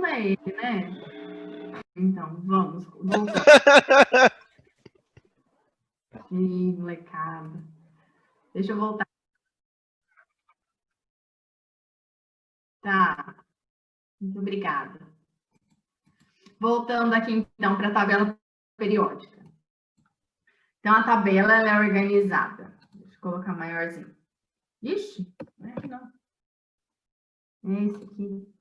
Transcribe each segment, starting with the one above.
não é ele, né? Então, vamos voltar. Ih, molecada. Deixa eu voltar. Tá. Muito obrigada. Voltando aqui, então, para a tabela periódica. Então, a tabela ela é organizada. Deixa eu colocar maiorzinho. Ixi, não é aqui não. É esse aqui.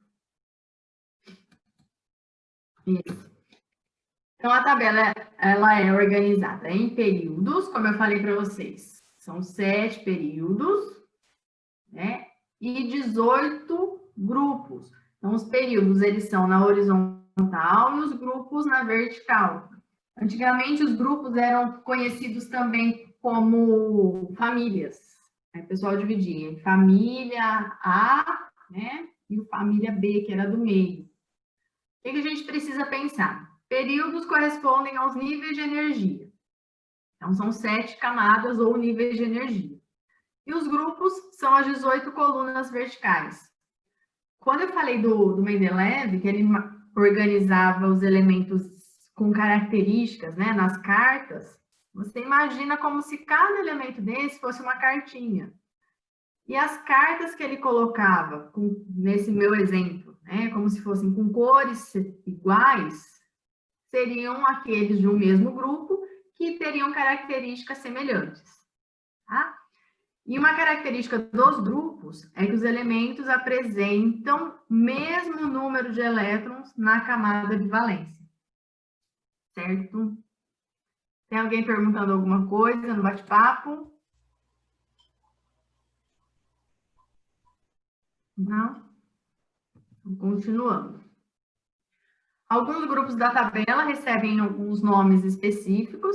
Isso. Então, a tabela ela é organizada em períodos, como eu falei para vocês. São 7 períodos, né? E 18 grupos. Então, os períodos, eles são na horizontal e os grupos na vertical. Antigamente, os grupos eram conhecidos também como famílias. Aí o pessoal dividia em família A, né? E o família B, que era do meio. O que a gente precisa pensar? Períodos correspondem aos níveis de energia. Então, são 7 camadas ou níveis de energia. E os grupos são as 18 colunas verticais. Quando eu falei do Mendeleev, que ele organizava os elementos com características, né, nas cartas, você imagina como se cada elemento desse fosse uma cartinha. E as cartas que ele colocava, nesse meu exemplo, né, como se fossem com cores iguais, seriam aqueles de um mesmo grupo que teriam características semelhantes. Tá? E uma característica dos grupos é que os elementos apresentam mesmo número de elétrons na camada de valência. Certo? Tem alguém perguntando alguma coisa no bate-papo? Não? Continuando. Alguns grupos da tabela recebem alguns nomes específicos,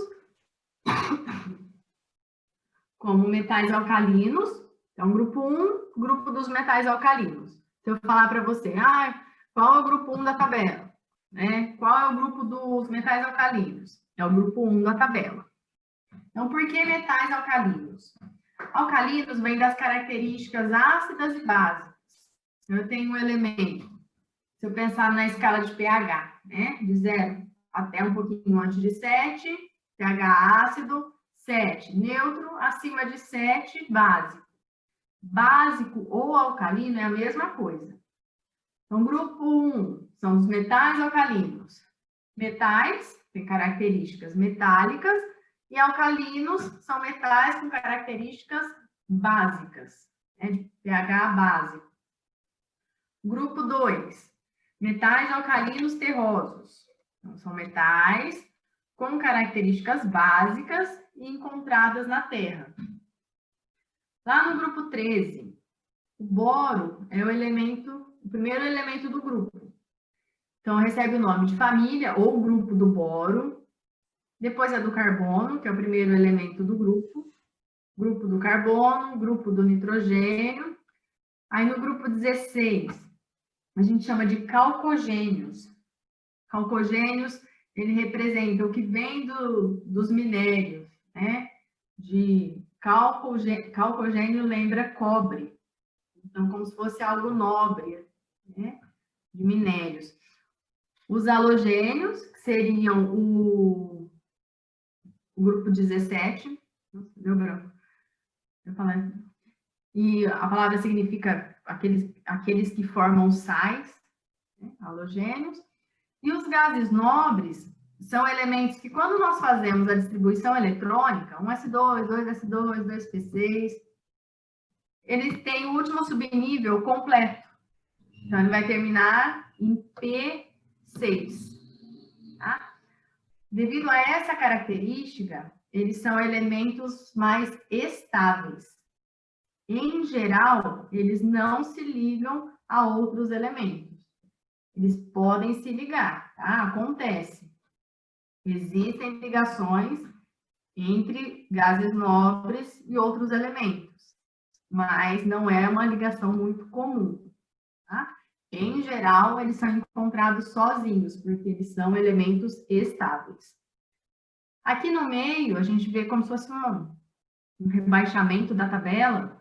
como metais alcalinos. Então, grupo 1, grupo dos metais alcalinos. Se eu falar para você, qual é o grupo 1 da tabela? Né? Qual é o grupo dos metais alcalinos? É o grupo 1 da tabela. Então, por que metais alcalinos? Alcalinos vêm das características ácidas e básicas. Eu tenho um elemento, se eu pensar na escala de pH, né? De 0 até um pouquinho antes de 7, pH ácido, 7. Neutro, acima de 7, básico. Básico ou alcalino é a mesma coisa. Então, grupo 1 são os metais alcalinos. Metais têm características metálicas e alcalinos são metais com características básicas, né, de pH básico. Grupo 2, metais alcalinos terrosos. Então, são metais com características básicas e encontradas na Terra. Lá no grupo 13, o boro é o primeiro elemento do grupo. Então, recebe o nome de família ou grupo do boro. Depois é do carbono, que é o primeiro elemento do grupo. Grupo do carbono, grupo do nitrogênio. Aí no grupo 16, a gente chama de calcogênios. Calcogênios, ele representa o que vem dos minérios, né? De calcogênio lembra cobre. Então, como se fosse algo nobre, né? De minérios. Os halogênios, que seriam o grupo 17. Nossa, deu branco. Eu falei. E a palavra significa aqueles que formam sais, né? Halogênios. E os gases nobres são elementos que, quando nós fazemos a distribuição eletrônica, 1s2, 2s2, 2p6, eles têm o último subnível completo. Então, ele vai terminar em P6. Tá? Devido a essa característica, eles são elementos mais estáveis. Em geral, eles não se ligam a outros elementos. Eles podem se ligar, tá? Acontece. Existem ligações entre gases nobres e outros elementos, mas não é uma ligação muito comum, tá? Em geral, eles são encontrados sozinhos, porque eles são elementos estáveis. Aqui no meio, a gente vê como se fosse um rebaixamento da tabela,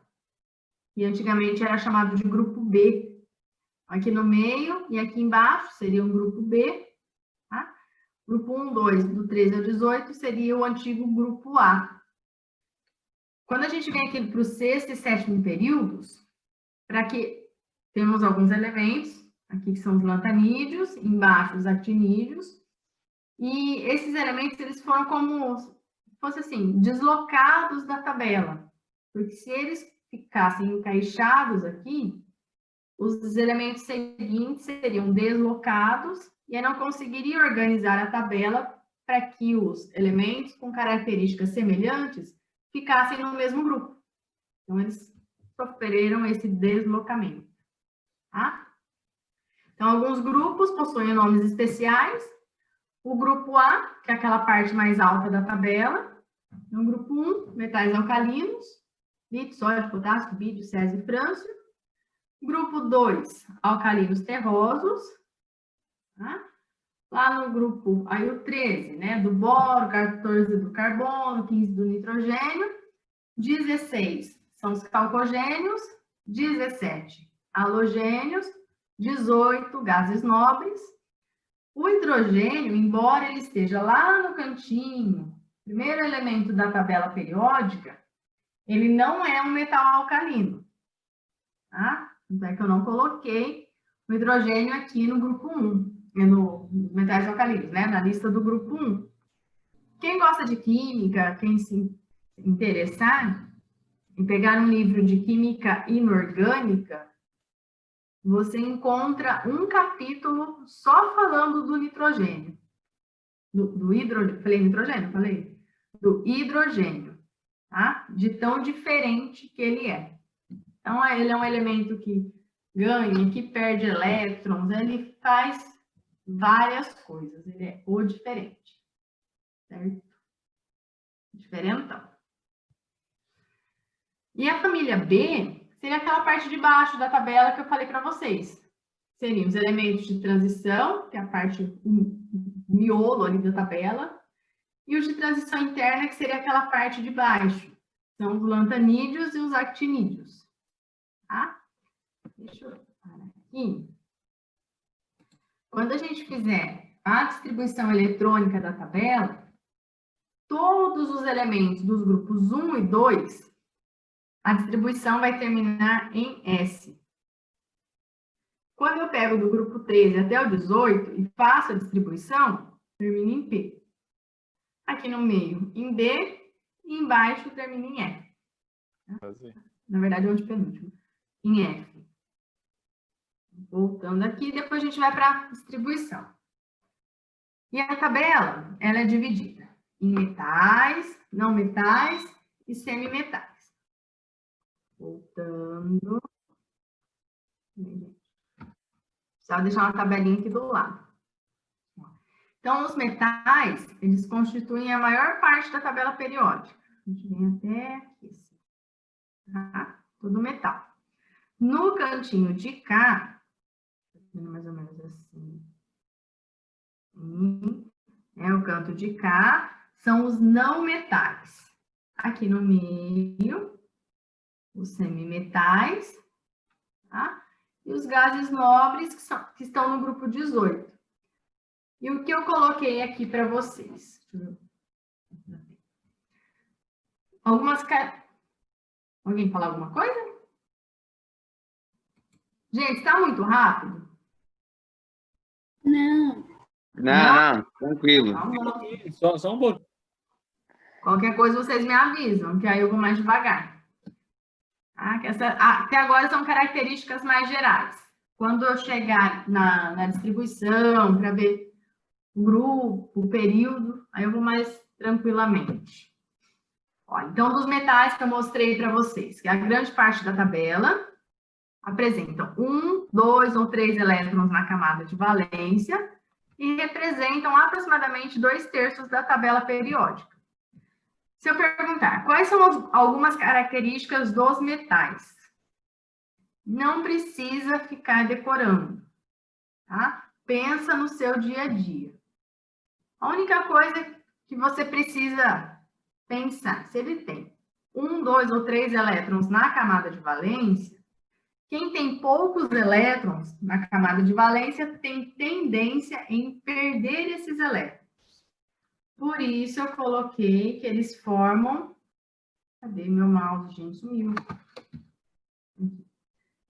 que antigamente era chamado de grupo B. Aqui no meio e aqui embaixo seria o grupo B, tá? Grupo 1, 2, do 13 ao 18, seria o antigo grupo A. Quando a gente vem aqui para o sexto e sétimo períodos, para que temos alguns elementos, aqui que são os lantanídeos, embaixo os actinídeos, e esses elementos, eles foram como, se fosse assim, deslocados da tabela, porque se eles ficassem encaixados aqui, os elementos seguintes seriam deslocados e eu não conseguiria organizar a tabela para que os elementos com características semelhantes ficassem no mesmo grupo. Então, eles sofreram esse deslocamento. Tá? Então, alguns grupos possuem nomes especiais. O grupo A, que é aquela parte mais alta da tabela. No grupo 1, metais alcalinos, lítio, sódio, potássio, bídio, césio e frâncio. Grupo 2, alcalinos terrosos. Tá? Lá no grupo, aí o 13, né, do boro, 14 do carbono, 15 do nitrogênio. 16 são os calcogênios, 17 halogênios, 18 gases nobres. O hidrogênio, embora ele esteja lá no cantinho, primeiro elemento da tabela periódica, ele não é um metal alcalino, tá? Tanto é que eu não coloquei o hidrogênio aqui no grupo 1, no metais alcalinos, né? Na lista do grupo 1. Quem gosta de química, quem se interessar em pegar um livro de química inorgânica, você encontra um capítulo só falando do nitrogênio. Do hidrogênio. Falei nitrogênio? Falei? Do hidrogênio, tá? De tão diferente que ele é. Então, ele é um elemento que ganha, que perde elétrons, ele faz várias coisas. Ele é o diferente. Certo? Diferentão. E a família B seria aquela parte de baixo da tabela que eu falei para vocês. Seriam os elementos de transição, que é a parte, o miolo ali da tabela, e os de transição interna, que seria aquela parte de baixo. São os lantanídeos e os actinídeos. Tá? Deixa eu parar aqui. Quando a gente fizer a distribuição eletrônica da tabela, todos os elementos dos grupos 1 e 2, a distribuição vai terminar em S. Quando eu pego do grupo 13 até o 18 e faço a distribuição, termina em P. Aqui no meio, em D, e embaixo termina em F. Na verdade, é o antepenúltimo. Em F. Voltando aqui, depois a gente vai para a distribuição. E a tabela, ela é dividida em metais, não metais e semimetais. Voltando. Só deixar uma tabelinha aqui do lado. Então, os metais, eles constituem a maior parte da tabela periódica. A gente vem até aqui. Tá? Tudo metal. No cantinho de cá, mais ou menos assim. É o canto de cá, são os não metais. Aqui no meio, os semimetais, tá? E os gases nobres, que estão no grupo 18. E o que eu coloquei aqui para vocês? Alguém falar alguma coisa? Gente, está muito rápido? Não. Não, tranquilo. Só um pouquinho. Qualquer coisa vocês me avisam, que aí eu vou mais devagar. Até agora são características mais gerais. Quando eu chegar na distribuição, para ver o grupo, o período, aí eu vou mais tranquilamente. Ó, então, dos metais que eu mostrei para vocês, que a grande parte da tabela apresentam 1, 2 ou 3 elétrons na camada de valência e representam aproximadamente 2/3 da tabela periódica. Se eu perguntar, quais são algumas características dos metais? Não precisa ficar decorando, tá? Pensa no seu dia a dia. A única coisa que você precisa pensar, se ele tem 1, 2 ou 3 elétrons na camada de valência, Quem tem poucos elétrons na camada de valência tem tendência em perder esses elétrons. Por isso, eu coloquei que eles formam... Cadê meu mouse, gente? Sumiu.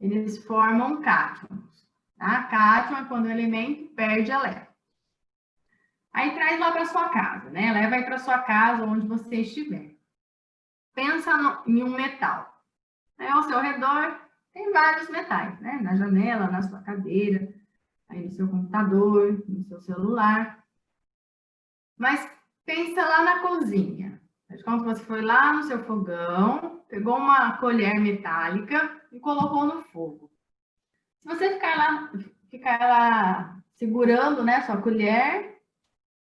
Eles formam cátions. Tá? Cátion é quando o elemento perde elétrons. Aí traz lá para sua casa, né? Leva aí para sua casa, onde você estiver. Pensa em um metal. Aí, ao seu redor, tem vários metais, né? Na janela, na sua cadeira, aí no seu computador, no seu celular. Mas pensa lá na cozinha. Quando você foi lá no seu fogão, pegou uma colher metálica e colocou no fogo. Se você ficar lá segurando, né, sua colher,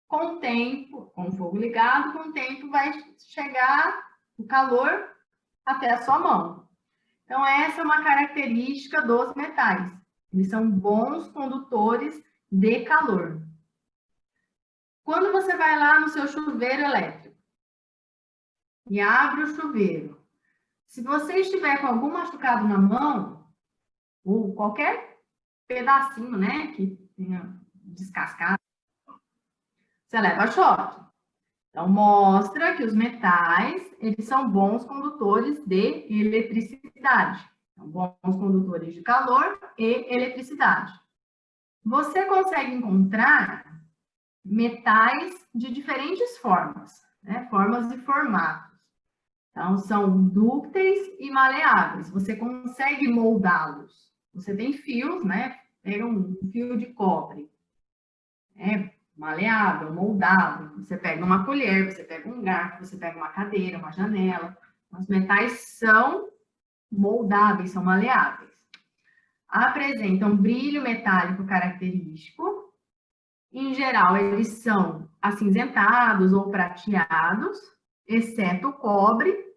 com o tempo, com o fogo ligado, com o tempo vai chegar o calor até a sua mão. Então, essa é uma característica dos metais. Eles são bons condutores de calor. Quando você vai lá no seu chuveiro elétrico e abre o chuveiro, se você estiver com algum machucado na mão, ou qualquer pedacinho, né, que tenha descascado, você leva choque. Então, mostra que os metais, eles são bons condutores de eletricidade. São bons condutores de calor e eletricidade. Você consegue encontrar metais de diferentes formas, né? Formas e formatos. Então, são dúcteis e maleáveis. Você consegue moldá-los. Você tem fios, né? Pega um fio de cobre. Maleável, moldável. Você pega uma colher, você pega um garfo, você pega uma cadeira, uma janela. Os metais são moldáveis, são maleáveis. Apresentam brilho metálico característico. Em geral, eles são acinzentados ou prateados, exceto o cobre.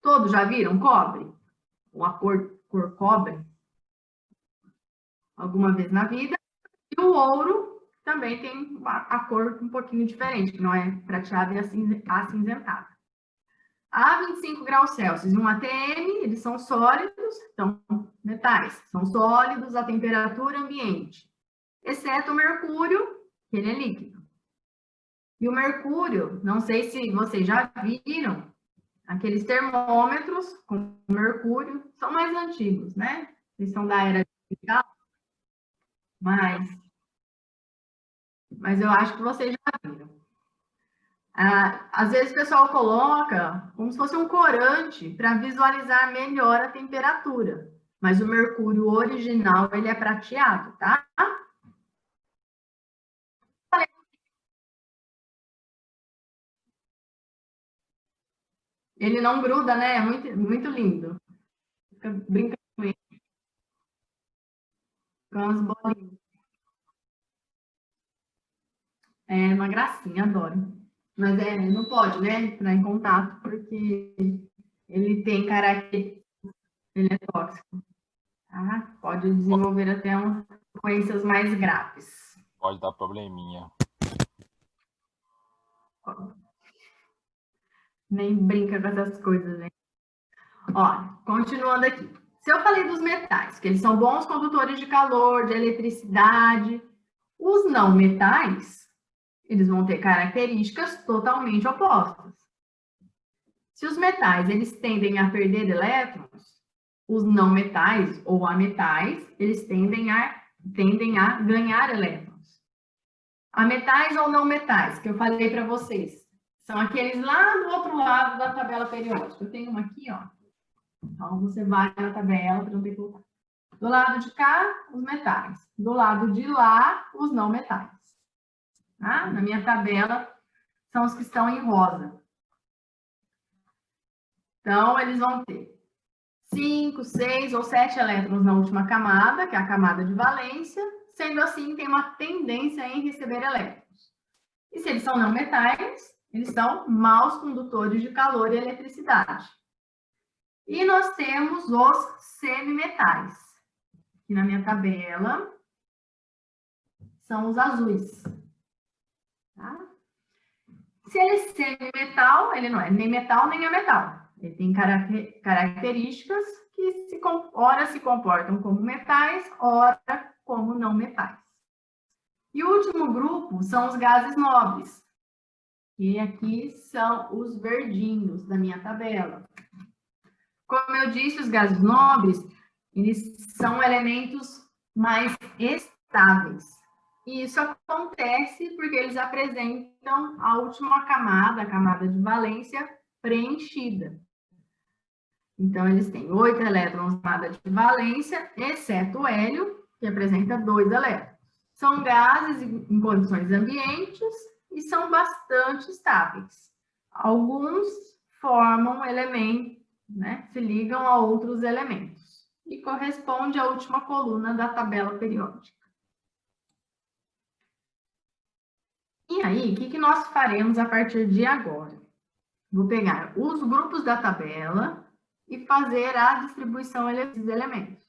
Todos já viram cobre? Ou a cor cobre? Alguma vez na vida. E o ouro também tem a cor um pouquinho diferente, que não é prateada e acinzentada. A 25 graus Celsius e um ATM, eles são sólidos, então, metais, são sólidos à temperatura ambiente, exceto o mercúrio, que ele é líquido. E o mercúrio, não sei se vocês já viram, aqueles termômetros com mercúrio são mais antigos, né? Eles são da era digital, mas eu acho que vocês já viram. Às vezes o pessoal coloca como se fosse um corante para visualizar melhor a temperatura, mas o mercúrio original, ele é prateado, tá? Ele não gruda, né? É muito, muito lindo. Fica brincando com ele, com as bolinhas. É uma gracinha, adoro. Mas não pode, né, entrar em contato, porque ele tem características, ele é tóxico. Tá? Pode desenvolver até doenças mais graves. Pode dar probleminha. Nem brinca com essas coisas, né? Ó, continuando aqui. Se eu falei dos metais, que eles são bons condutores de calor, de eletricidade, os não metais, eles vão ter características totalmente opostas. Se os metais, eles tendem a perder elétrons, os não metais ou ametais, eles tendem a ganhar elétrons. Ametais ou não metais, que eu falei para vocês, são aqueles lá do outro lado da tabela periódica. Eu tenho uma aqui, ó. Então, você vai na tabela para não ter que colocar. Do lado de cá, os metais. Do lado de lá, os não metais. Tá? Na minha tabela, são os que estão em rosa. Então, eles vão ter 5, 6 ou 7 elétrons na última camada, que é a camada de valência. Sendo assim, tem uma tendência em receber elétrons. E se eles são não metais, eles são maus condutores de calor e eletricidade. E nós temos os semimetais. Aqui na minha tabela, são os azuis. Tá? Se ele é semimetal, ele não é nem metal nem ametal. Ele tem características que ora se comportam como metais, ora como não metais. E o último grupo são os gases nobres, que aqui são os verdinhos da minha tabela. Como eu disse, os gases nobres, eles são elementos mais estáveis. E isso acontece porque eles apresentam a última camada, a camada de valência preenchida. Então, eles têm 8 elétrons na camada de valência, exceto o hélio, que apresenta 2 elétrons. São gases em condições ambientes e são bastante estáveis. Alguns formam elementos, né, se ligam a outros elementos. E corresponde à última coluna da tabela periódica. E aí, o que nós faremos a partir de agora? Vou pegar os grupos da tabela e fazer a distribuição desses elementos.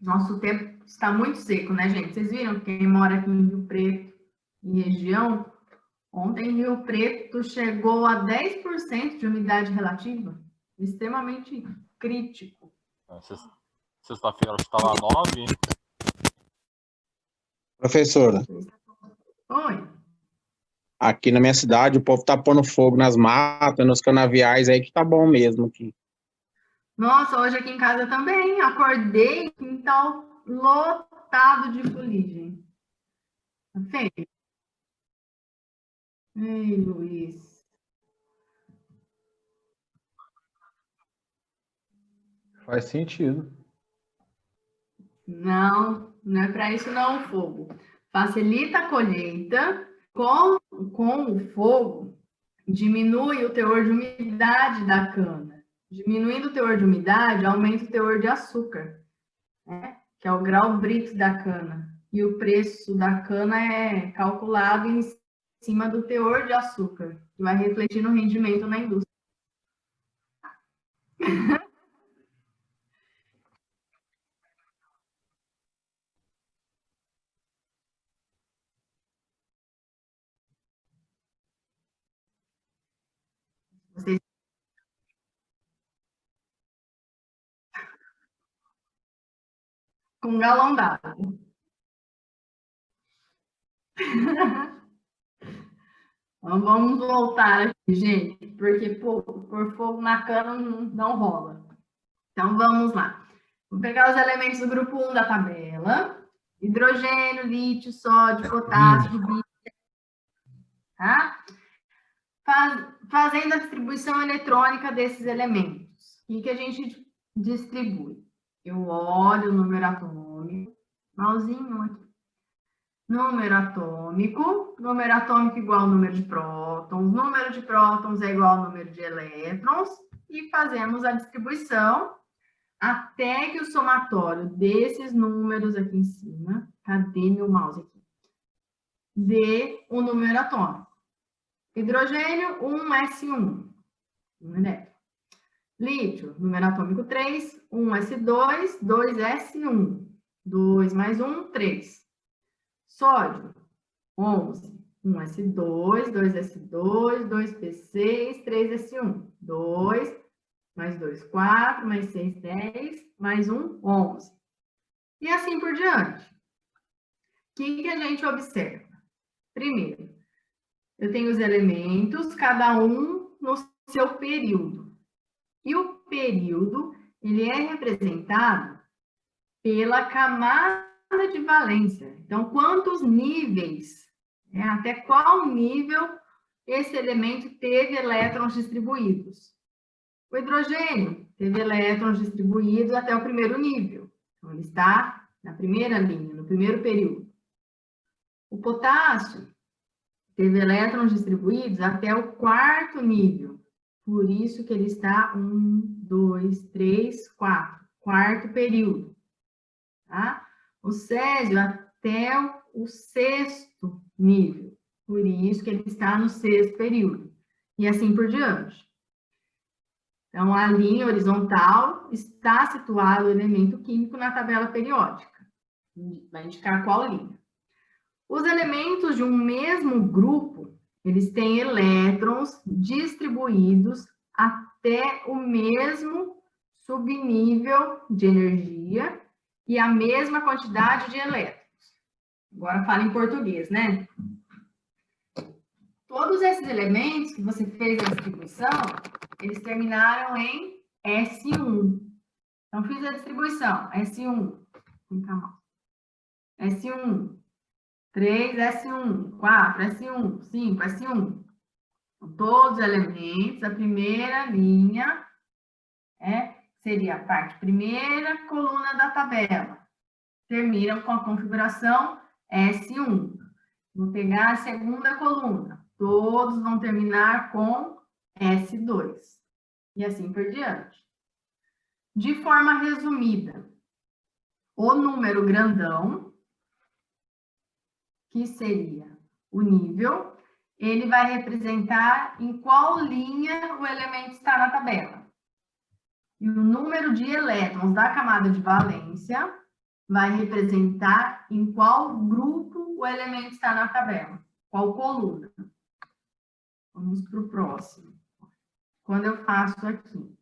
Nosso tempo está muito seco, né, gente? Vocês viram quem mora aqui em Rio Preto e região? Ontem, Rio Preto chegou a 10% de umidade relativa. Extremamente crítico. Sexta-feira estava 9. Professora, Oi. aqui na minha cidade o povo tá pondo fogo nas matas, nos canaviais aí que tá bom mesmo aqui. Nossa, hoje aqui em casa também. Acordei, quintal lotado de fuligem. Tá feio? Ei, Luiz. Faz sentido. Não, não é para isso não o fogo. Facilita a colheita. Com o fogo, diminui o teor de umidade da cana. Diminuindo o teor de umidade, aumenta o teor de açúcar, né? Que é o grau Brix da cana. E o preço da cana é calculado em cima do teor de açúcar, que vai refletir no rendimento na indústria. Vocês... Com um galão d'água. Então, vamos voltar aqui, gente, porque por fogo na cana não rola. Então, vamos lá. Vou pegar os elementos do grupo 1 da tabela. Hidrogênio, lítio, sódio, potássio, bírio, tá? Fazendo a distribuição eletrônica desses elementos. O que a gente distribui? Eu olho o número atômico, malzinho aqui. Número atômico igual ao número de prótons é igual ao número de elétrons, e fazemos a distribuição até que o somatório desses números aqui em cima, cadê meu mouse aqui? Dê o número atômico. Hidrogênio, 1s1, 1 elétron. Lítio, número atômico 3, 1s2, 2s1, 2 mais 1, 3. Sódio, 11, 1s2, 2s2, 2p6, 3s1, 2, mais 2, 4, mais 6, 10, mais 1, 11. E assim por diante. O que a gente observa? Primeiro, eu tenho os elementos, cada um no seu período. E o período, ele é representado pela camada de valência. Então, quantos níveis, até qual nível esse elemento teve elétrons distribuídos? O hidrogênio teve elétrons distribuídos até o primeiro nível. Então, ele está na primeira linha, no primeiro período. O potássio teve elétrons distribuídos até o quarto nível. Por isso que ele está 1, 2, 3, 4. Quarto período. Tá? O césio até o sexto nível. Por isso que ele está no sexto período. E assim por diante. Então, a linha horizontal está situado o elemento químico na tabela periódica. Vai indicar qual linha. Os elementos de um mesmo grupo, eles têm elétrons distribuídos até o mesmo subnível de energia e a mesma quantidade de elétrons. Agora fala em português, né? Todos esses elementos que você fez a distribuição, eles terminaram em S1. Então, fiz a distribuição, S1, S1, 3, S1, 4, S1, 5, S1. Então, todos os elementos, a primeira linha seria a parte primeira coluna da tabela. Terminam com a configuração S1. Vou pegar a segunda coluna. Todos vão terminar com S2. E assim por diante. De forma resumida, o número grandão, que seria o nível, ele vai representar em qual linha o elemento está na tabela. E o número de elétrons da camada de valência vai representar em qual grupo o elemento está na tabela, qual coluna. Vamos para o próximo. Quando eu faço aqui.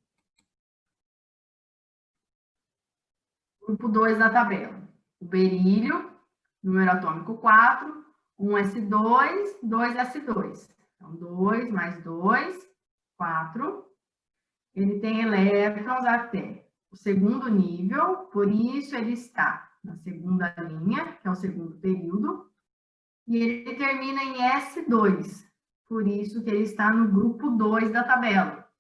Grupo 2 da tabela. O berílio, número atômico 4, 1s2, 2s2. Então, 2 mais 2, 4. Ele tem elétrons até o segundo nível, por isso ele está na segunda linha, que é o segundo período, e ele termina em S2, por isso que ele está no grupo 2 da tabela.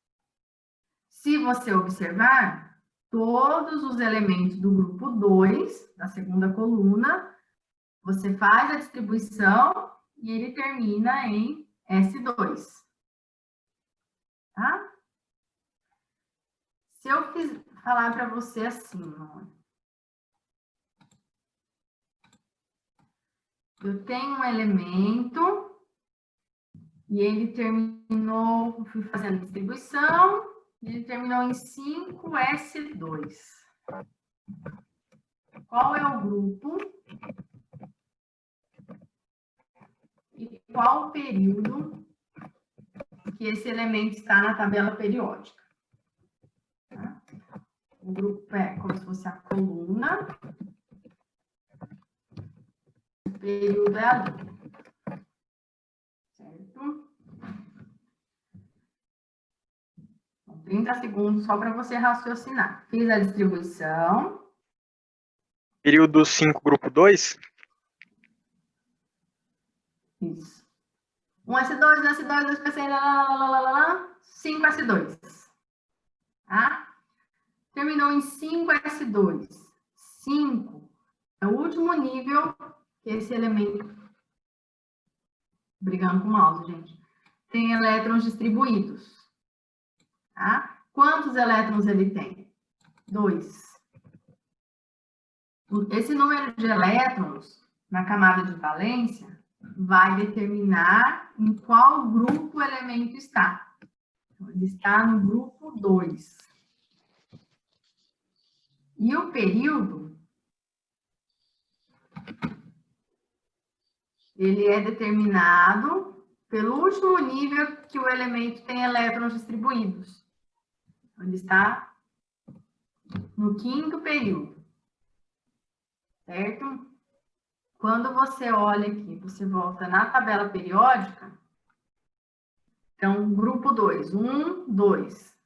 Se você observar, todos os elementos do grupo 2, da segunda coluna, você faz a distribuição e ele termina em S2. Tá? Se eu falar para você assim, ó, eu tenho um elemento e ele terminou, fui fazendo distribuição, e ele terminou em 5s2. Qual é o grupo e qual o período que esse elemento está na tabela periódica? Tá? O grupo é como se fosse a coluna, o período é a linha. Certo? 30 segundos só para você raciocinar. Fiz a distribuição. Período 5, grupo 2? Isso. 1s2, 2s2, 2p6, 5s2. Tá? Terminou em 5s2. 5 é o último nível que esse elemento... Brigando com o mouse, gente. Tem elétrons distribuídos. Tá? Quantos elétrons ele tem? 2. Esse número de elétrons na camada de valência vai determinar em qual grupo o elemento está. Então, ele está no grupo 2. E o período, ele é determinado pelo último nível que o elemento tem elétrons distribuídos. Ele está no 5º período, certo? Quando você olha aqui, você volta na tabela periódica, então, grupo 2, 1, 2,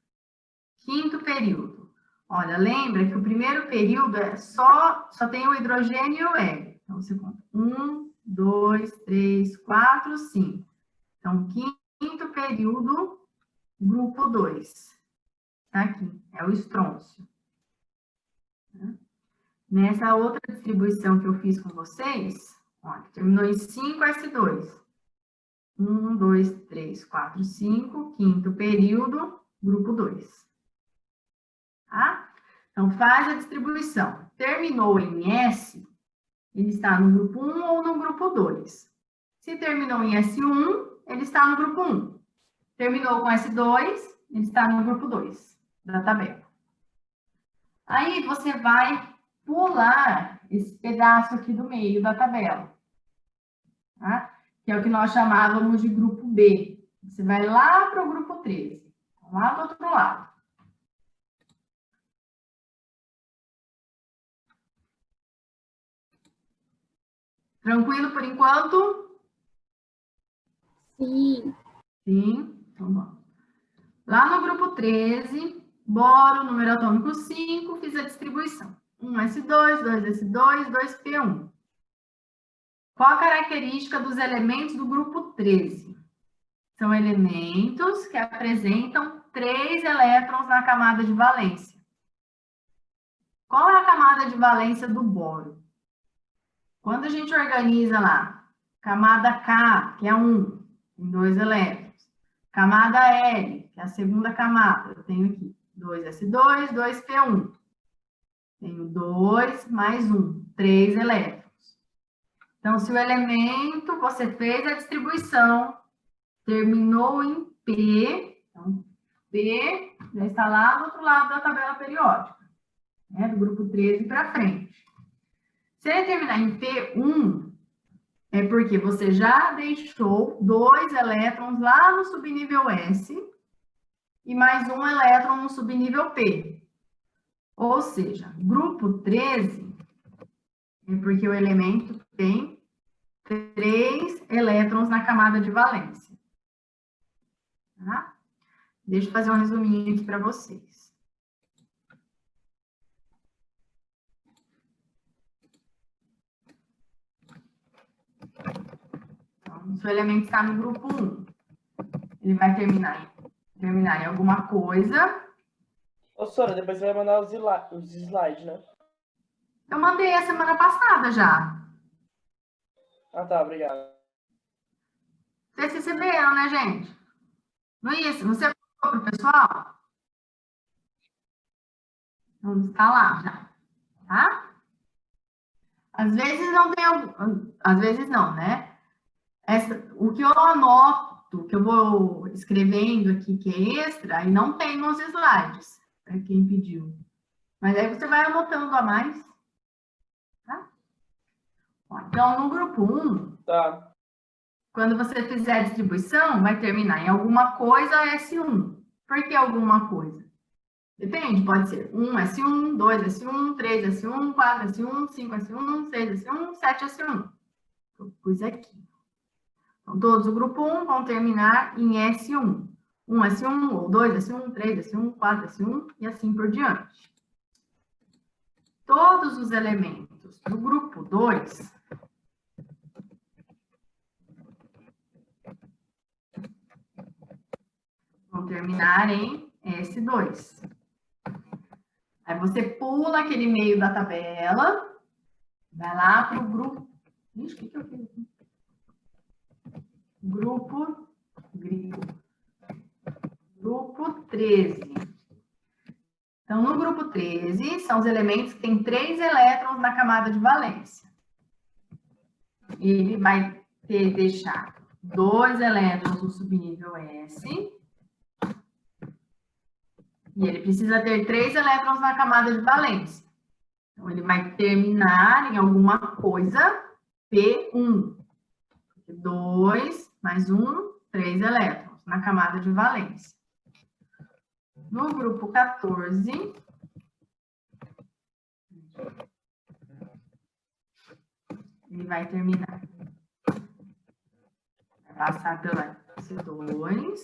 5º período. Olha, lembra que o primeiro período é só tem o hidrogênio e o hélio. Então, você conta 1, 2, 3, 4, 5. Então, 5º período, grupo 2. Tá aqui, é o estrôncio. Nessa outra distribuição que eu fiz com vocês, ó, terminou em 5s2. 1, 2, 3, 4, 5, 5º período, grupo 2. Tá? Então, faz a distribuição. Terminou em S, ele está no grupo 1 ou no grupo 2. Se terminou em S1, ele está no grupo 1. Terminou com S2, ele está no grupo 2 da tabela. Aí você vai pular esse pedaço aqui do meio da tabela, tá? Que é o que nós chamávamos de grupo B. Você vai lá para o grupo 13, lá do outro lado. Tranquilo por enquanto? Sim. Sim, então vamos. Lá no grupo 13, boro, número atômico 5, fiz a distribuição. 1s2, 2s2, 2p1. Qual a característica dos elementos do grupo 13? São elementos que apresentam 3 elétrons na camada de valência. Qual é a camada de valência do boro? Quando a gente organiza lá, camada K, que é 1, tem 2 elétrons. Camada L, que é a segunda camada, eu tenho aqui 2s2, 2p1. Tenho 2 mais 1, 3 elétrons. Então, se o elemento, você fez a distribuição, terminou em P, então, P já está lá do outro lado da tabela periódica, né, do grupo 13 para frente. Se ele terminar em P1, é porque você já deixou 2 elétrons lá no subnível S e mais 1 elétron no subnível P. Ou seja, grupo 13 é porque o elemento tem 3 elétrons na camada de valência. Tá? Deixa eu fazer um resuminho aqui para vocês. Então, se o elemento está no grupo 1, ele vai terminar em alguma coisa. Ô, Sora, depois você vai mandar os slides, né? Eu mandei a semana passada já. Ah, tá, obrigado. Vocês receberam, né, gente? Não é isso? Você mandou para o pessoal? Então, está lá já, tá? Às vezes não tem... Às vezes não, né? O que eu anoto, que eu vou escrevendo aqui, que é extra, aí não tem nos slides, para quem pediu. Mas aí você vai anotando a mais. Tá? Então, no grupo 1, Tá. quando você fizer a distribuição, vai terminar em alguma coisa S1. Por que alguma coisa? Depende, pode ser 1S1, 2S1, 3S1, 4S1, 5S1, 6S1, 7S1. Eu pus aqui. Então, todos do grupo 1 vão terminar em S1. 1S1, ou 2S1, 3S1, 4S1 e assim por diante. Todos os elementos do grupo 2 vão terminar em S2. Aí você pula aquele meio da tabela, vai lá para o grupo... Ixi, o que eu fiz aqui? Grupo 13. Então, no grupo 13, são os elementos que têm 3 elétrons na camada de valência. Ele vai deixar 2 elétrons no subnível S. E ele precisa ter 3 elétrons na camada de valência. Então, ele vai terminar em alguma coisa P1. 2 mais 1, 3 elétrons na camada de valência. No grupo 14, ele vai terminar. Vai passar pela C2.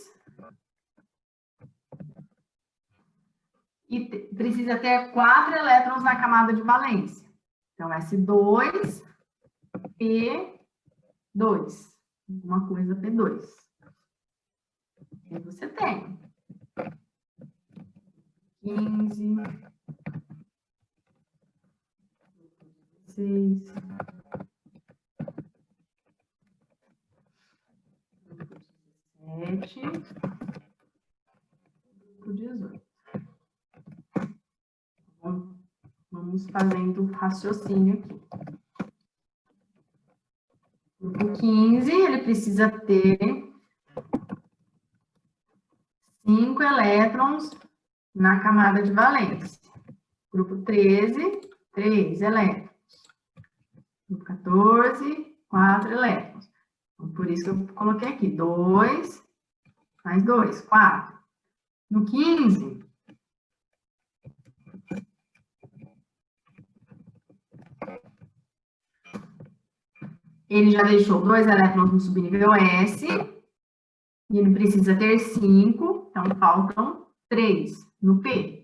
E precisa ter 4 elétrons na camada de valência. Então, S2, P2. Alguma coisa P2. E você tem 15, 16, 17, 18. Vamos fazendo raciocínio aqui. Grupo 15, ele precisa ter 5 elétrons na camada de valência. Grupo 13, 3 elétrons. Grupo 14, 4 elétrons. Então, por isso que eu coloquei aqui, 2 mais 2, 4. No 15, ele já deixou 2 elétrons no subnível S, e ele precisa ter 5, então faltam 3 no P.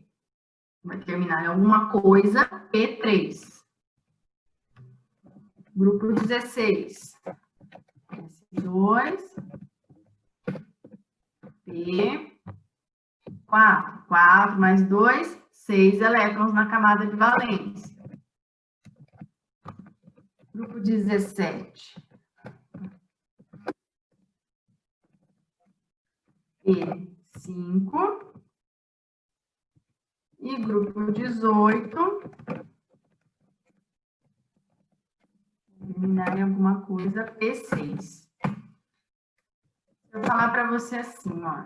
Vai terminar em alguma coisa, P3. Grupo 16. S2, P4. 4 mais 2, 6 elétrons na camada de valência. Grupo 17. P5. E grupo 18. Terminar em alguma coisa, P6. Vou falar para você assim, ó.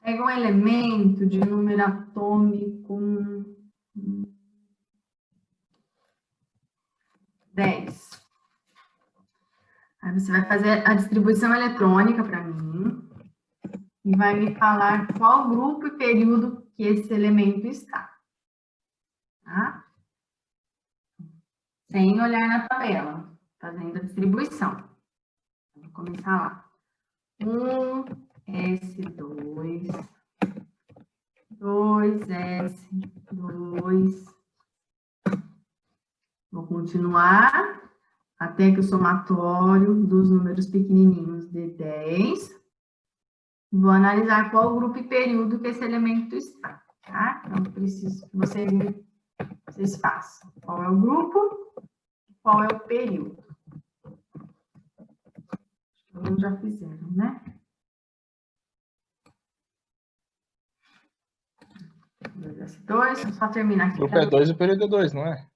Pega um elemento de número atômico 10. Aí você vai fazer a distribuição eletrônica para mim e vai me falar qual grupo e período que esse elemento está. Tá? Sem olhar na tabela, fazendo a distribuição. Vou começar lá. 1, S2, 2, S2. Vou continuar até que o somatório dos números pequenininhos dê 10. Vou analisar qual grupo e período que esse elemento está, tá? Então, preciso que vocês façam. Qual é o grupo e qual é o período. Alguns já fizeram, né? 2S2, só terminar aqui. O grupo é 2 e o período é 2, não é?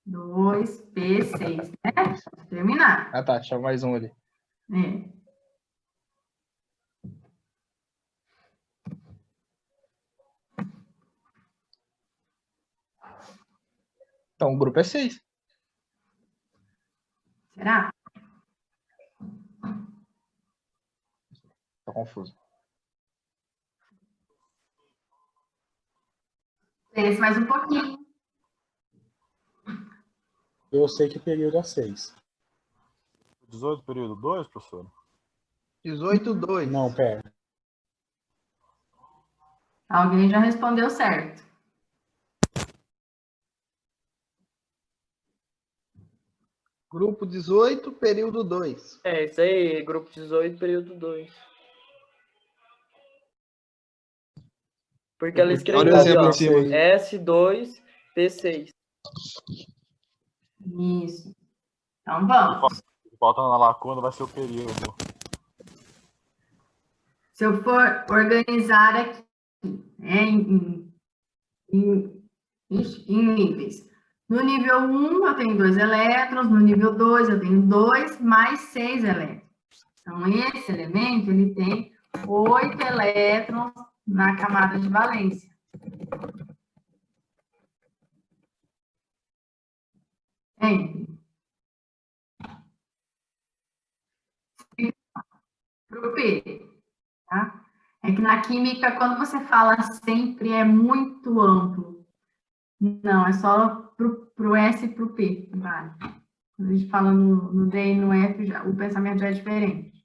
2P6, né? Vou terminar. Ah, tá. Tinha mais um ali. É. Então, o grupo é 6. Será? Tô confuso. Pense mais um pouquinho. Eu sei que o período é 6. 18, período 2, professor? 18, 2. Não, pera. Alguém já respondeu certo. Grupo 18, período 2. É, isso aí, grupo 18, período 2. Porque ela escreveu Olha o ali, exemplo ó, em cima. S2, P6. Isso. Então, vamos. Faltando na lacuna vai ser o período. Se eu for organizar aqui, né, em níveis. No nível 1, eu tenho 2 elétrons. No nível 2, eu tenho 2 mais 6 elétrons. Então, esse elemento, ele tem 8 elétrons na camada de valência. Sempre. Para o P, tá? É que na química, quando você fala sempre, é muito amplo. Não, é só para o S e para o P, vale. Quando a gente fala no D e no F, o pensamento já é diferente.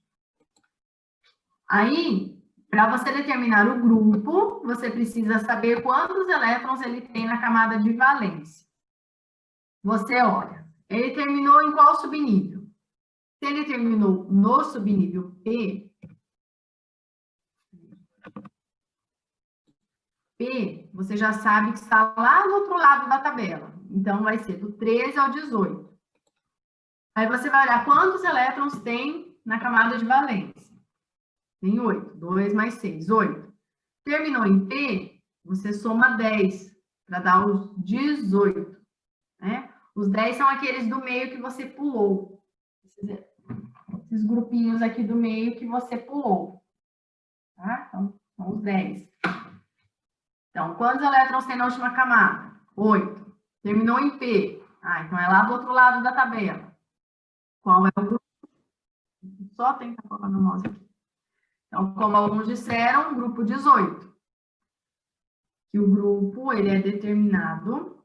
Aí, para você determinar o grupo, você precisa saber quantos elétrons ele tem na camada de valência. Você olha, ele terminou em qual subnível? Se ele terminou no subnível P, você já sabe que está lá do outro lado da tabela. Então, vai ser do 13 ao 18. Aí você vai olhar quantos elétrons tem na camada de valência. Tem 8. 2 mais 6, 8. Terminou em P, você soma 10 para dar os 18. Né? Os 10 são aqueles do meio que você pulou. Esses grupinhos aqui do meio que você pulou. Tá? Então, são os 10. Então, quantos elétrons tem na última camada? 8. Terminou em P. Ah, então é lá do outro lado da tabela. Qual é o grupo? Só tentar colocar no mouse aqui. Então, como alunos disseram, grupo 18. Que o grupo, ele é determinado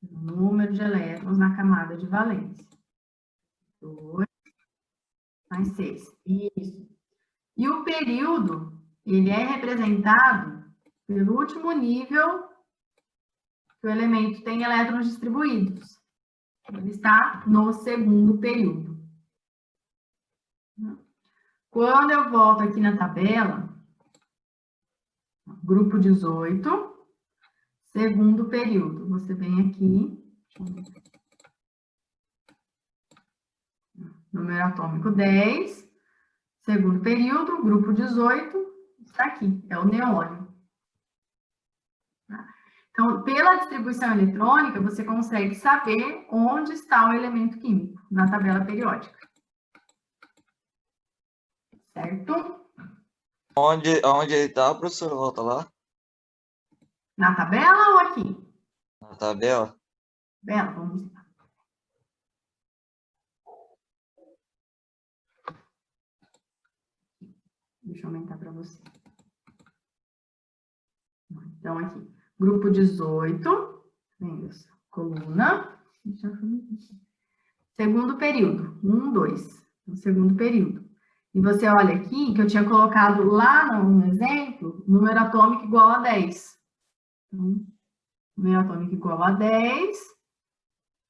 pelo número de elétrons na camada de valência. 2 mais 6. Isso. E o período, ele é representado pelo último nível que o elemento tem elétrons distribuídos. Ele está no segundo período. Quando eu volto aqui na tabela, grupo 18, segundo período. Você vem aqui, número atômico 10, segundo período, grupo 18, está aqui, é o neônio. Então, pela distribuição eletrônica, você consegue saber onde está o elemento químico na tabela periódica. Certo? Onde ele tá, professor? Volta lá. Na tabela ou aqui? Na tabela. Bela, vamos lá. Deixa eu aumentar para você. Então, aqui. Grupo 18, vendo essa coluna. Segundo período, 1, 2. No segundo período. E você olha aqui, que eu tinha colocado lá no exemplo, número atômico igual a 10. Então, número atômico igual a 10.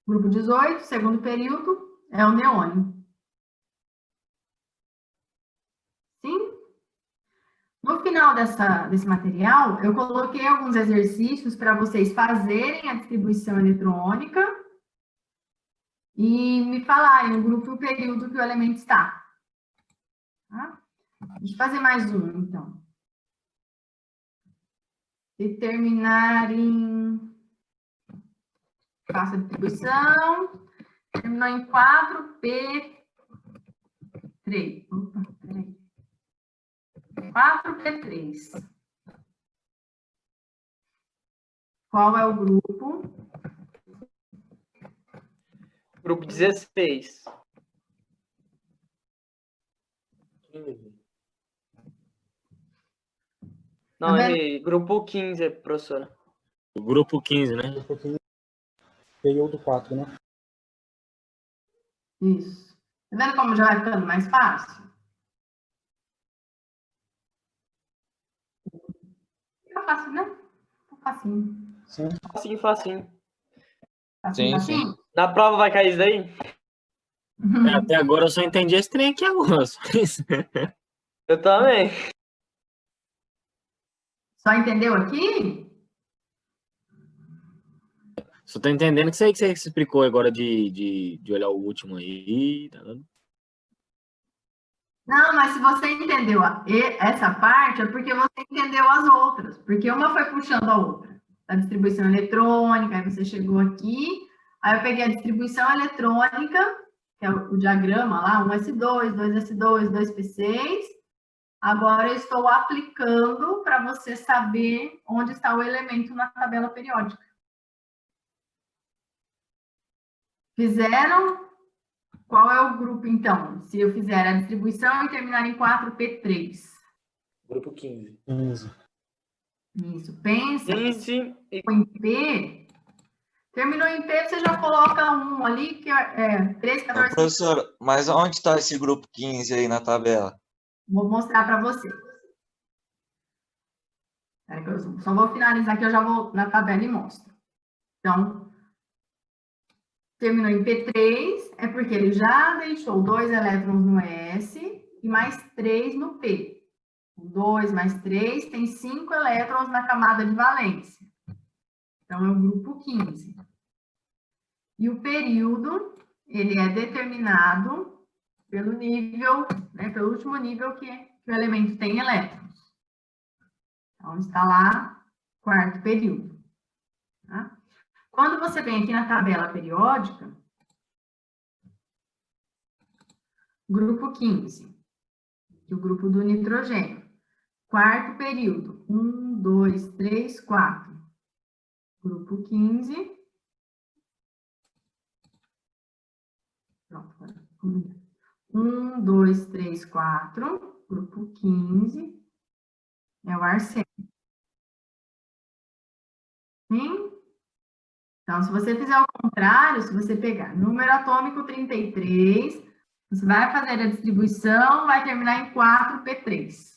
Grupo 18, segundo período, é o neônio. Sim? No final desse material, eu coloquei alguns exercícios para vocês fazerem a distribuição eletrônica e me falarem o grupo e o período que o elemento está. Tá? Deixa eu fazer mais um, então. Se terminarem... Faça a distribuição. Terminou em 4P3. Opa, peraí. 4P3. Qual é o grupo? Grupo 16. 15. Não, errei. Grupo 15, professora. O grupo 15, né? Grupo 15. Período 4, né? Isso. Tá vendo como já vai ficando mais fácil? Fica fácil, né? Fica facinho. Sim. Facinho, facinho. Facinho, Sim, facinho? Na prova vai cair isso daí? Até agora eu só entendi esse trem aqui agora. Só isso. Eu também. Só entendeu aqui? Só tô entendendo que você explicou agora de olhar o último aí. Tá dando? Não, mas se você entendeu essa parte, é porque você entendeu as outras. Porque uma foi puxando a outra. A distribuição eletrônica, aí você chegou aqui. Aí eu peguei a distribuição eletrônica, que é o diagrama lá, 1S2, 2S2, 2P6. Agora eu estou aplicando para você saber onde está o elemento na tabela periódica. Fizeram? Qual é o grupo, então? Se eu fizer a distribuição e terminar em 4P3. Grupo 15. 15. Isso. Pensa 15 e... em P. Terminou em P, você já coloca um ali, que é 3, 14... Professor, mas onde está esse grupo 15 aí na tabela? Vou mostrar para você. Espera que eu só vou finalizar que eu já vou na tabela e mostro. Então, terminou em P3, é porque ele já deixou 2 elétrons no S e mais 3 no P. 2 mais 3 tem 5 elétrons na camada de valência. Então, é o grupo 15. E o período, ele é determinado pelo nível, né, pelo último nível que o elemento tem elétrons. Então, está lá, quarto período. Tá? Quando você vem aqui na tabela periódica, grupo 15, que é o grupo do nitrogênio. quarto período. 1, 2, 3, 4. Grupo 15. Pronto, agora. 1, 2, 3, 4. Grupo 15. É o arsênio. Sim? Então, se você fizer o contrário, se você pegar número atômico 33, você vai fazer a distribuição, vai terminar em 4p3.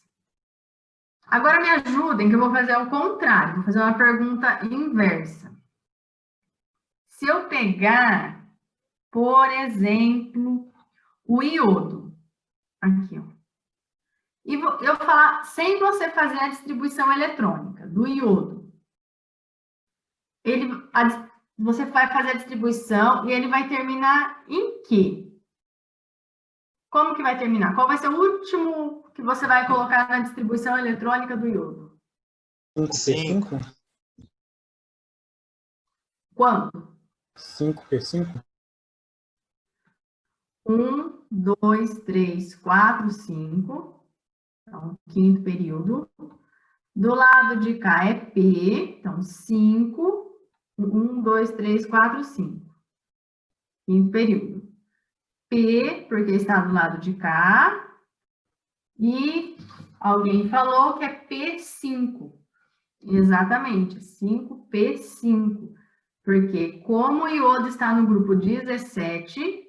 Agora me ajudem, que eu vou fazer o contrário, vou fazer uma pergunta inversa. Se eu pegar, por exemplo, o iodo, aqui, ó, e eu falar, sem você fazer a distribuição eletrônica do iodo, você vai fazer a distribuição e ele vai terminar em quê? Como que vai terminar? Qual vai ser o último que você vai colocar na distribuição eletrônica do iodo? 5p5? Quanto? 5p5? 1, 2, 3, 4, 5. Então, quinto período. Do lado de cá é P. Então, 5. 1, 2, 3, 4, 5. Quinto período. P, porque está do lado de cá. E alguém falou que é P5. Exatamente, 5P5. Porque como o iodo está no grupo 17,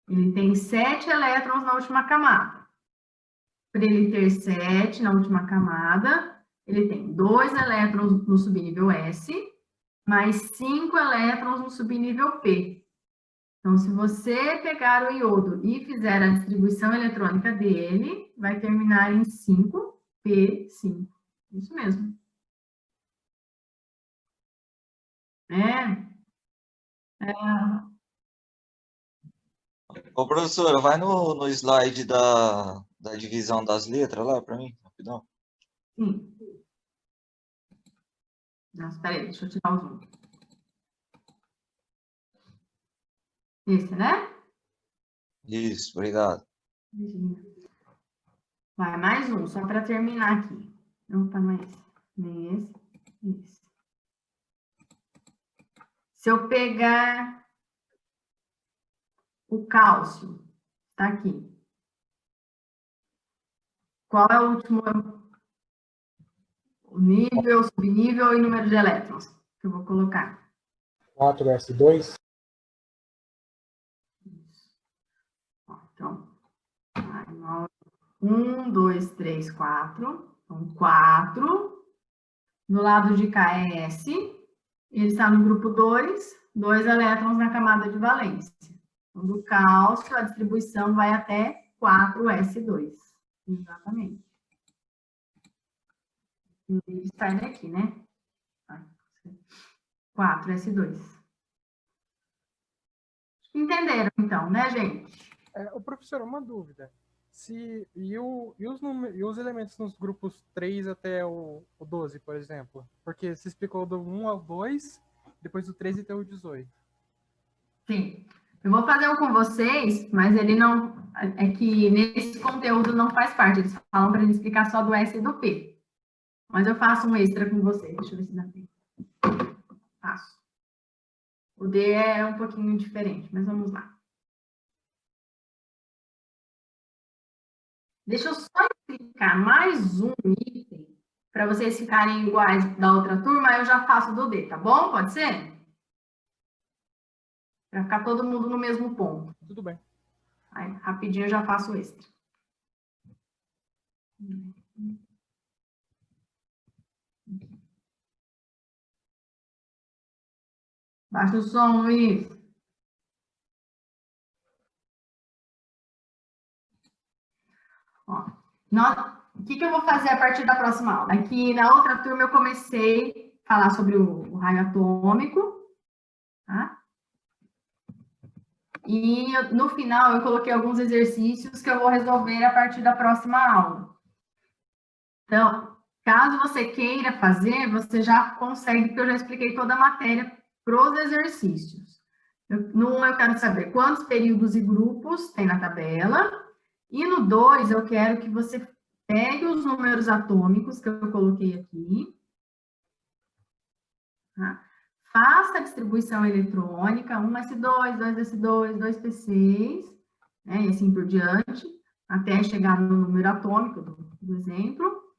ele tem 7 elétrons na última camada. Para ele ter 7 na última camada, ele tem 2 elétrons no subnível S, mais 5 elétrons no subnível P. Então, se você pegar o iodo e fizer a distribuição eletrônica dele, vai terminar em 5P5. Isso mesmo. Ô, professora, vai no slide da divisão das letras lá para mim, rapidão. Sim. Não, espera aí, deixa eu tirar o zoom. Esse, né? Isso, obrigado. Vai, mais um, só para terminar aqui. Opa, não é esse. Nem esse. Esse. Se eu pegar o cálcio, tá aqui. Qual é o último? O nível, subnível e número de elétrons que eu vou colocar. 4s2? Então, 1, 2, 3, 4. Então, 4. Do lado de cá é S. Ele está no grupo 2, 2 elétrons na camada de valência. Então, do cálcio, a distribuição vai até 4s2. Exatamente. Ele sai daqui, né? 4s2. Entenderam, então, né, gente? Ô, professor, uma dúvida. E os elementos nos grupos 3 até o 12, por exemplo? Porque você explicou do 1 ao 2, depois do 13 até o 18. Sim. Eu vou fazer um com vocês, mas ele não... É que nesse conteúdo não faz parte. Eles falam para ele explicar só do S e do P. Mas eu faço um extra com vocês. Deixa eu ver se dá tempo. Faço. O D é um pouquinho diferente, mas vamos lá. Deixa eu só explicar mais um item para vocês ficarem iguais da outra turma, aí eu já faço do D, tá bom? Pode ser? Para ficar todo mundo no mesmo ponto. Tudo bem. Aí, rapidinho eu já faço o extra. Baixa o som, Luiz. Ó, o que eu vou fazer a partir da próxima aula? Aqui na outra turma eu comecei a falar sobre o raio atômico, tá? E no final eu coloquei alguns exercícios que eu vou resolver a partir da próxima aula. Então, caso você queira fazer, você já consegue, porque eu já expliquei toda a matéria para os exercícios. No 1 eu quero saber quantos períodos e grupos tem na tabela. E no 2, eu quero que você Pegue os números atômicos que eu coloquei aqui. Tá? Faça a distribuição eletrônica, 1s2, 2s2, 2p6, né, e assim por diante, até chegar no número atômico do exemplo,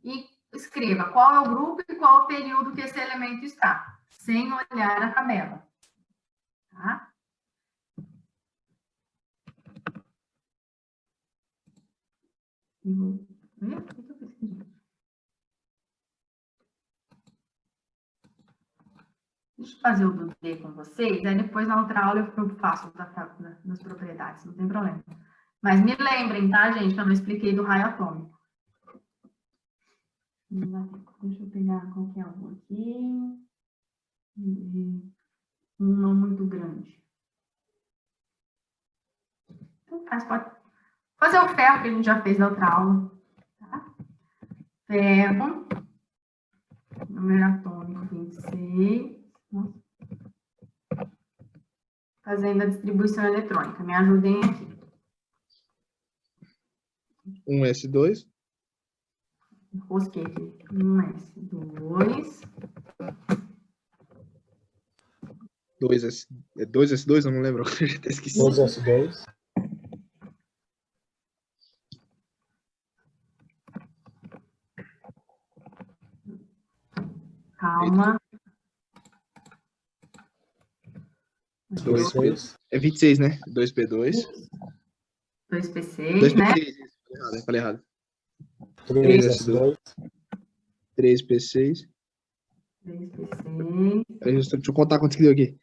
e escreva qual é o grupo e qual o período que esse elemento está, sem olhar a tabela. Tá? Deixa eu fazer o do D com vocês, aí depois na outra aula eu faço das propriedades, não tem problema. Mas me lembrem, tá, gente, que eu não expliquei do raio atômico. Deixa eu pegar qualquer um aqui. Um não muito grande. Então, pode fazer o ferro que a gente já fez na outra aula. Tá? Ferro. Número atômico 26. Fazendo a distribuição eletrônica. Me ajudem aqui. 1s2. Rosquei aqui. 1s2. 2s2, eu não lembro. Eu já até esqueci. 2s2. Calma. 2p6. É 26, né? 2p2. 2p6, né? 2p6, isso. Falei errado. 3s2. 3p6. 3p6. Deixa eu contar quanto que deu aqui.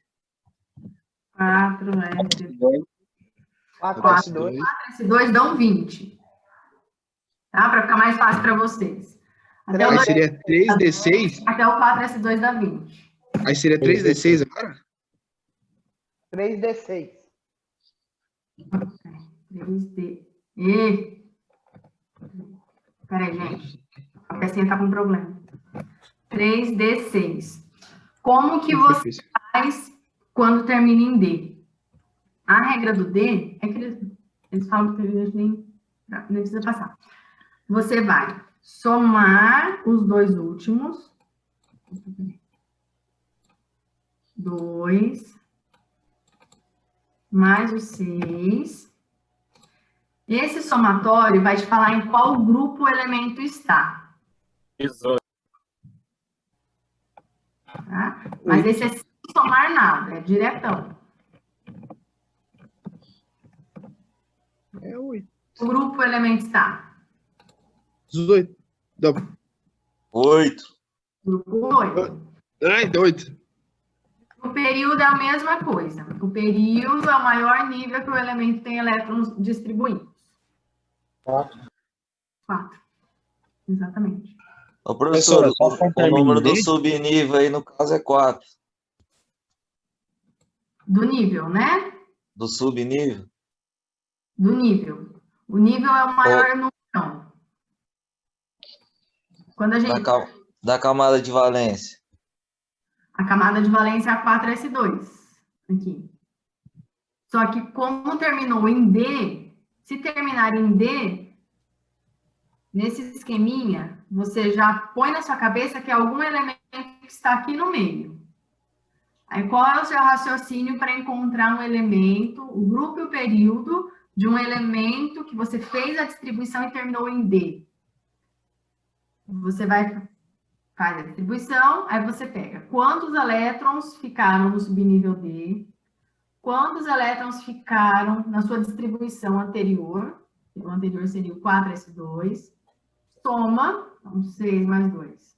4s2. 4s2. 4s2 dão 20. Tá? Para ficar mais fácil para vocês. Até Aí seria 3d6. Até o 4s2 dá 20. Aí seria 3d6 agora? 3d6. 3D. Peraí, gente. A pecinha tá com problema. 3D6. Como que você faz quando termina em D? A regra do D é que eles falam que a gente nem precisa passar. Você vai somar os dois últimos. 2 mais o 6. Esse somatório vai te falar em qual grupo o elemento está. Isso. Tá? Mas esse é sem somar nada, é diretão. É 8. O grupo o elemento está? 18. 8. Grupo 8. Ai, 8. O período é a mesma coisa. O período é o maior nível que o elemento tem elétrons distribuídos. 4. 4. Exatamente. Ô, professor, Professora, o número do D? subnível aí, no caso, é 4. Do nível, né? Do subnível? Do nível. O nível é o maior número. Quando a gente... Da camada de valência. A camada de valência é a 4s2. Aqui. Só que como terminou em D, se terminar em D, nesse esqueminha, você já põe na sua cabeça que é algum elemento que está aqui no meio. Aí qual é o seu raciocínio para encontrar um elemento, o grupo e o período de um elemento que você fez a distribuição e terminou em D? Você faz a distribuição, aí você pega quantos elétrons ficaram no subnível D, quantos elétrons ficaram na sua distribuição anterior, o anterior seria o 4s2, soma, então 6 mais 2,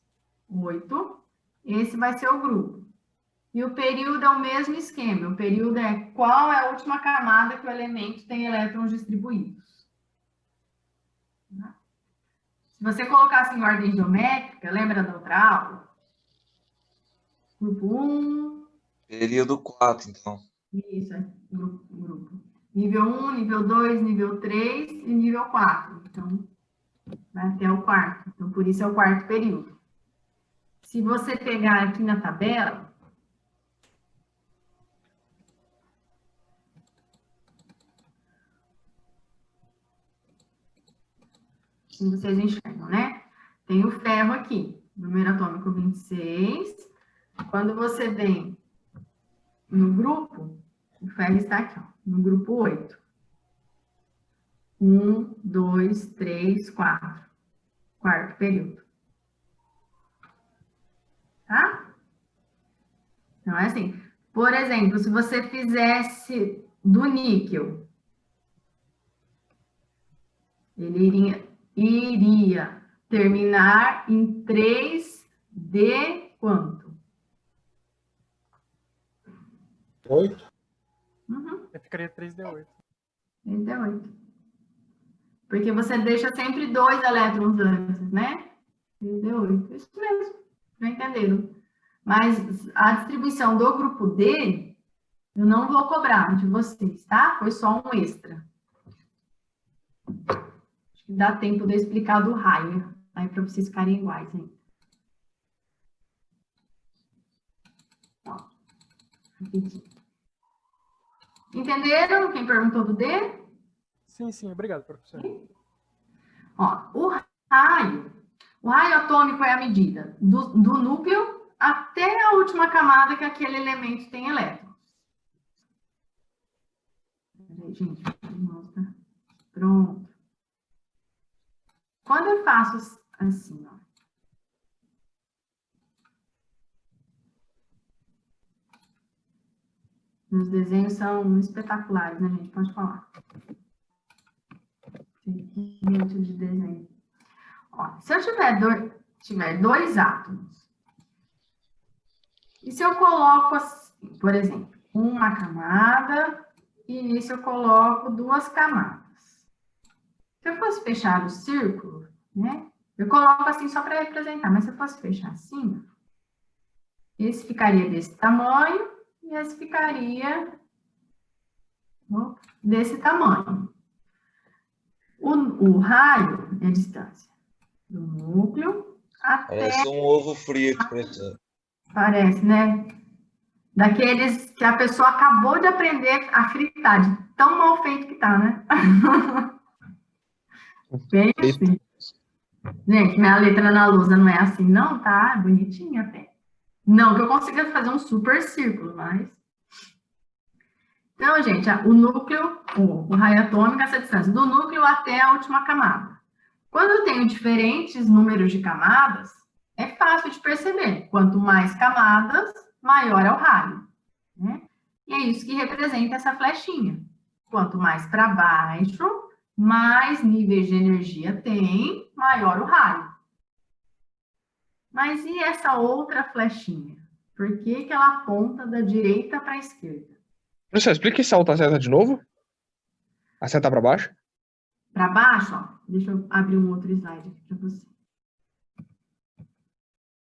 8, esse vai ser o grupo. E o período é o mesmo esquema, o período é qual é a última camada que o elemento tem elétrons distribuídos. Se você colocasse em ordem geométrica, lembra da outra aula? Grupo 1. Período 4, então. Isso, é grupo. Nível 1, nível 2, nível 3 e nível 4. Então, vai até o quarto. Então, por isso é o quarto período. Se você pegar aqui na tabela... Assim vocês enxergam, né? Tem o ferro aqui, número atômico 26. Quando você vem no grupo, o ferro está aqui, ó, no grupo 8. 1, 2, 3, 4. Quarto período. Tá? Então, é assim. Por exemplo, se você fizesse do níquel, ele iria terminar em 3 de quanto? 8. Uhum. Eu ficaria 3D8. 38. Porque você deixa sempre 2 elétrons antes, né? 38. Isso mesmo. Já entenderam? Mas a distribuição do grupo D, eu não vou cobrar de vocês, tá? Foi só um extra. Acho que dá tempo de eu explicar do raio. Aí para vocês ficarem iguais, hein? Ó, rapidinho. Entenderam? Quem perguntou do D? Sim, sim, obrigado, professor. Ó, o raio atômico é a medida do núcleo até a última camada que aquele elemento tem elétrons. Peraí, gente, mostra. Pronto. Quando eu faço assim, ó. Os desenhos são espetaculares, né, gente? Pode falar. Tem muito de desenho. Ó, se eu tiver dois átomos, e se eu coloco, assim, por exemplo, uma camada, e nisso eu coloco 2 camadas. Se eu fosse fechar o círculo, né? Eu coloco assim só para representar, mas se eu fosse fechar assim, esse ficaria desse tamanho, e esse ficaria desse tamanho. O raio é a distância do núcleo até... Parece um ovo frito, professor. Parece, né? Daqueles que a pessoa acabou de aprender a fritar, de tão mal feito que tá, né? Bem assim. Gente, minha letra na lousa não é assim, não, tá? Bonitinha até. Não que eu consiga fazer um super círculo, mas... Então, gente, o núcleo, o raio atômico, essa distância do núcleo até a última camada. Quando eu tenho diferentes números de camadas, é fácil de perceber. Quanto mais camadas, maior é o raio, né? E é isso que representa essa flechinha. Quanto mais para baixo, mais níveis de energia tem, maior o raio. Mas e essa outra flechinha? Por que que ela aponta da direita para a esquerda? Professor, explica esse alta seta de novo. A seta para baixo. Para baixo, ó. Deixa eu abrir um outro slide aqui para você.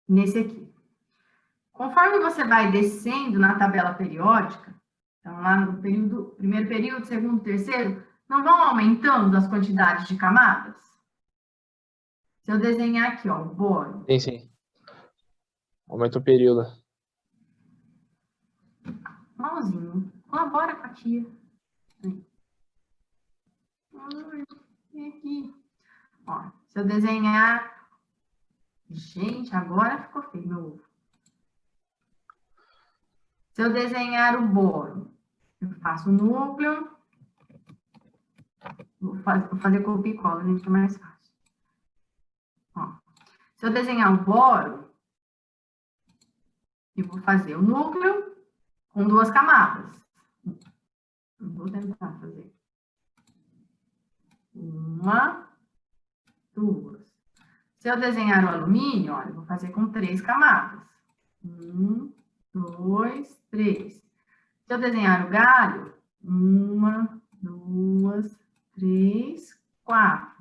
Nesse aqui. Conforme você vai descendo na tabela periódica, então lá no primeiro período, segundo, terceiro, não vão aumentando as quantidades de camadas? Se eu desenhar aqui, ó, o boro. Sim, sim. Aumenta o período. Mãozinho, colabora com a tia. Vem aqui. Ó, se eu desenhar... Gente, agora ficou feio meu ovo. Se eu desenhar o boro, eu faço o núcleo. Vou fazer copia e cola, gente, que é mais fácil. Ó, se eu desenhar o boro, eu vou fazer o núcleo com 2 camadas. Vou tentar fazer. 1, 2. Se eu desenhar o alumínio, olha, eu vou fazer com 3 camadas. 1, 2, 3. Se eu desenhar o galho, 1, 2, 3, 4.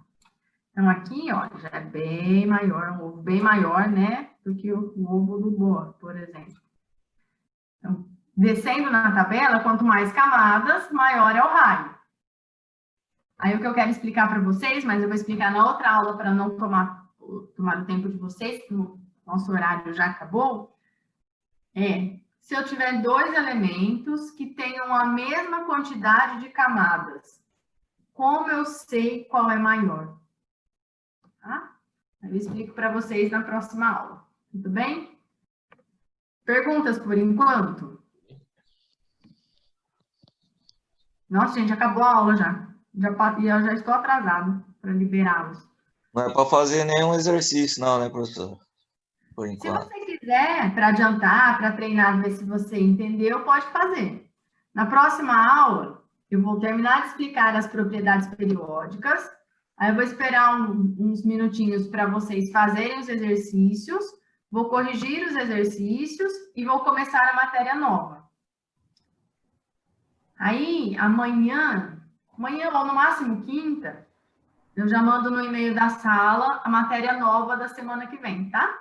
Então, aqui, ó, já é bem maior, um ovo bem maior, né, do que o ovo do boro, por exemplo. Então, descendo na tabela, quanto mais camadas, maior é o raio. Aí, o que eu quero explicar para vocês, mas eu vou explicar na outra aula para não tomar o tempo de vocês, porque o nosso horário já acabou, se eu tiver 2 elementos que tenham a mesma quantidade de camadas, como eu sei qual é maior? tá? Eu explico para vocês na próxima aula, tudo bem? Perguntas por enquanto? Nossa, gente, acabou a aula já. Eu já estou atrasado para liberá-los. Não é para fazer nenhum exercício, não, né, professor? Por Se enquanto. você quiser, para adiantar, para treinar, ver se você entendeu, pode fazer. Na próxima aula, eu vou terminar de explicar as propriedades periódicas. Aí eu vou esperar uns minutinhos para vocês fazerem os exercícios, vou corrigir os exercícios e vou começar a matéria nova. Aí, amanhã ou no máximo quinta, eu já mando no e-mail da sala a matéria nova da semana que vem, tá?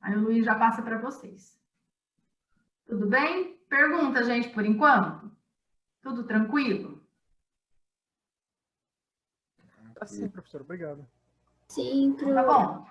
Aí o Luiz já passa para vocês. Tudo bem? Pergunta, gente, por enquanto? Tudo tranquilo? Tá sim, professor. Obrigado. Sim, Tá bom.